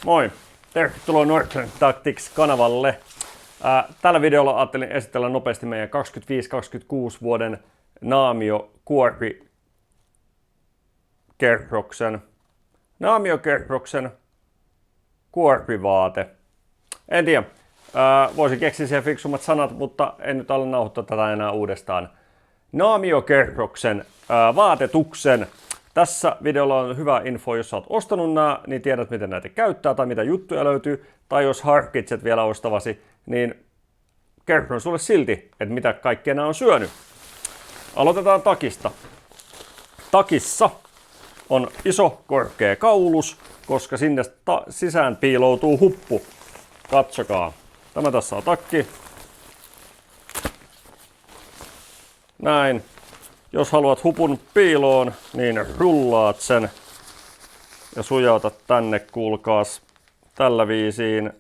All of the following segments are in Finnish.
Moi! Tervetuloa Northern Tactics-kanavalle. Tällä videolla ajattelin esitellä nopeasti meidän 25-26 vuoden Naamio Kerroksen kuorivaate. En tiedä, voisin keksiä siihen fiksummat sanat, mutta en nyt ala nauhoittaa tätä enää uudestaan. Naamio Kerroksen vaatetuksen. Tässä videolla on hyvä info, jos sä oot ostanut nämä, niin tiedät miten näitä käyttää tai mitä juttuja löytyy. Tai jos harkitset vielä ostavasi, niin kerron sulle silti, että mitä kaikkea nämä on syönyt. Aloitetaan takista. Takissa on iso korkea kaulus, koska sinne sisään piiloutuu huppu. Katsokaa. Tämä tässä on takki. Näin. Jos haluat hupun piiloon, niin rullaat sen ja sujautat tänne, kuulkaas, tällä viisiin.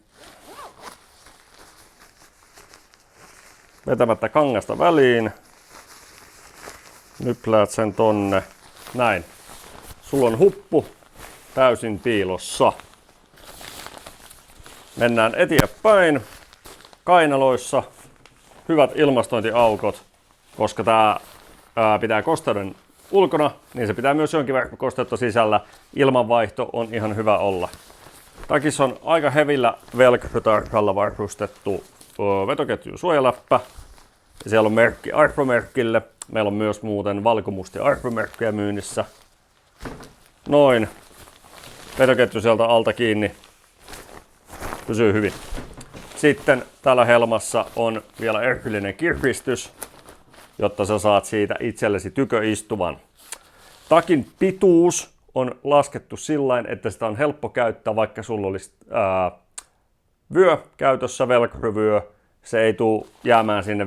Vetämättä kangasta väliin. Nypläät sen tonne. Näin. Sulla on huppu täysin piilossa. Mennään eteenpäin. Kainaloissa hyvät ilmastointiaukot, koska tää pitää kosteuden ulkona, niin se pitää myös jonkin verran kosteutta sisällä. Ilmanvaihto on ihan hyvä olla. Takissa on aika hevillä velcro-tarkalla varustettu vetoketjun suojaläppä. Ja siellä on merkki Arpo-merkille. Meillä on myös muuten valkomustia Arpo-merkkejä myynnissä. Noin. Vetoketju sieltä alta kiinni. Pysyy hyvin. Sitten täällä helmassa on vielä erillinen kiristys, jotta sä saat siitä itsellesi tyköistuvan. Takin pituus on laskettu sillain, että sitä on helppo käyttää, vaikka sulla olisi vyö käytössä, velcro-vyö. Se ei tule jäämään sinne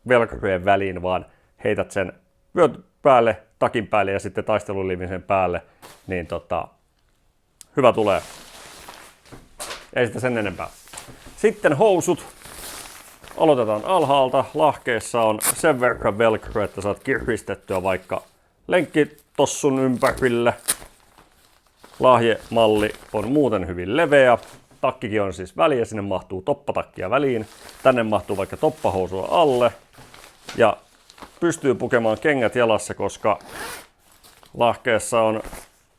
velcrojen väliin, vaan heität sen vyön päälle, takin päälle ja sitten taistelulivisen päälle. Niin hyvä tulee. Ei sitä sen enempää. Sitten housut. Aloitetaan alhaalta. Lahkeessa on sen verran velcro, että saat kiristettyä vaikka lenkkitossun ympärille. Lahjemalli on muuten hyvin leveä. Takkikin on siis väliä, sinne mahtuu toppatakkia väliin. Tänne mahtuu vaikka toppahousua alle. Ja pystyy pukemaan kengät jalassa, koska lahkeessa on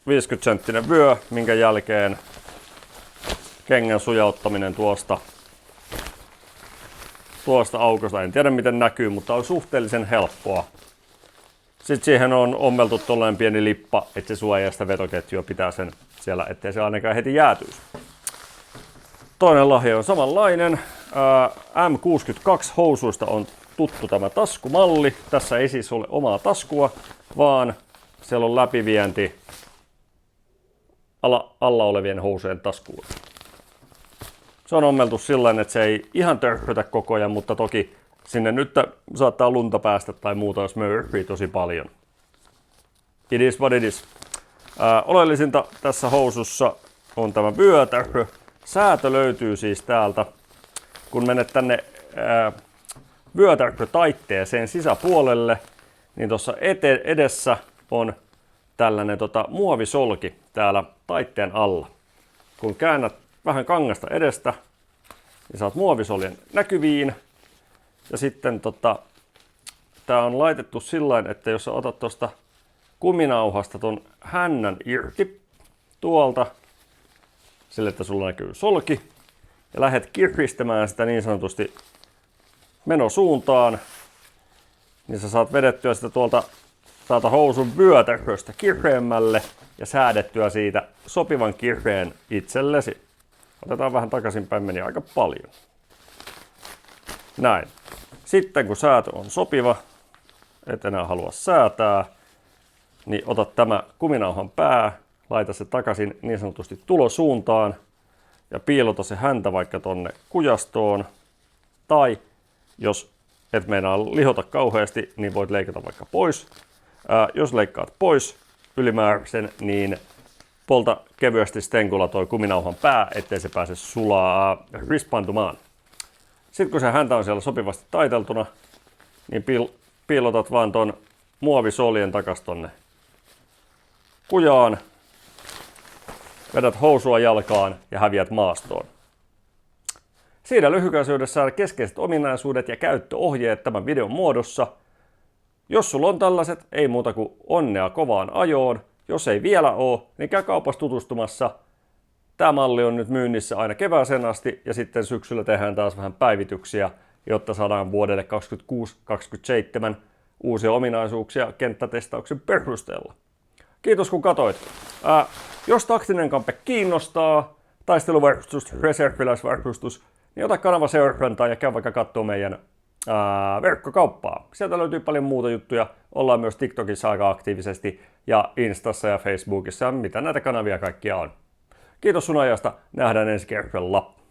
50-senttinen vyö, minkä jälkeen kengän sujauttaminen tuosta aukosta. En tiedä miten näkyy, mutta on suhteellisen helppoa. Sitten siihen on ommeltu tolleen pieni lippa, että se suojaa sitä vetoketjua, pitää sen siellä, ettei se ainakaan heti jäätyisi. Toinen lahja on samanlainen. M62 housuista on tuttu tämä taskumalli. Tässä ei siis ole omaa taskua, vaan siellä on läpivienti alla olevien housujen taskuun. Se on ommeltu sillain, että se ei ihan törrötä koko ajan, mutta toki sinne nyt saattaa lunta päästä tai muuta, jos mörhii tosi paljon. It is what it is. Oleellisinta tässä housussa on tämä vyötärö. Säätö löytyy siis täältä. Kun menet tänne vyötärötaitteeseen sisäpuolelle, niin tuossa edessä on tällainen muovisolki täällä taitteen alla. Kun käännät vähän kangasta edestä, niin saat muovisoljen näkyviin. Ja sitten tää on laitettu sillain, että jos sä otat tuosta kuminauhasta ton hännän irti tuolta, sille että sulla näkyy solki, ja lähdet kiristämään sitä niin sanotusti menosuuntaan, niin sä saat vedettyä sitä tuolta housun vyötäröstä kireemmälle ja säädettyä siitä sopivan kireen itsellesi. Otetaan vähän takaisinpäin, meni aika paljon. Näin. Sitten kun säätö on sopiva, et enää halua säätää, niin ota tämä kuminauhan pää, laita se takaisin niin sanotusti tulosuuntaan ja piilota se häntä vaikka tonne kujastoon. Tai jos et meinaa lihota kauheasti, niin voit leikata vaikka pois. Jos leikkaat pois ylimääräisen, niin polta kevyesti stenkulla toi kuminauhan pää, ettei se pääse rispaantumaan. Sitten kun se häntä on siellä sopivasti taiteltuna, niin piilotat vaan ton muovisoljen takas tonne kujaan. vedät housua jalkaan ja häviät maastoon. Siinä lyhykäisyydessään keskeiset ominaisuudet ja käyttöohjeet tämän videon muodossa. Jos sulla on tällaiset, ei muuta kuin onnea kovaan ajoon. Jos ei vielä oo, niin käy kaupassa tutustumassa. Tämä malli on nyt myynnissä aina kevääseen asti ja sitten syksyllä tehdään taas vähän päivityksiä, jotta saadaan vuodelle 2026-2027 uusia ominaisuuksia kenttätestauksen perusteella. Kiitos kun katsoit. Jos taktinen kampe kiinnostaa, taisteluvarustus, reserviläisvarustus, niin ota kanava seurantaan ja käy vaikka katsoa meidän verkkokauppaa. Sieltä löytyy paljon muuta juttuja. Ollaan myös TikTokissa aika aktiivisesti ja Instassa ja Facebookissa, mitä näitä kanavia kaikkia on. Kiitos sun ajasta. Nähdään ensi kerralla.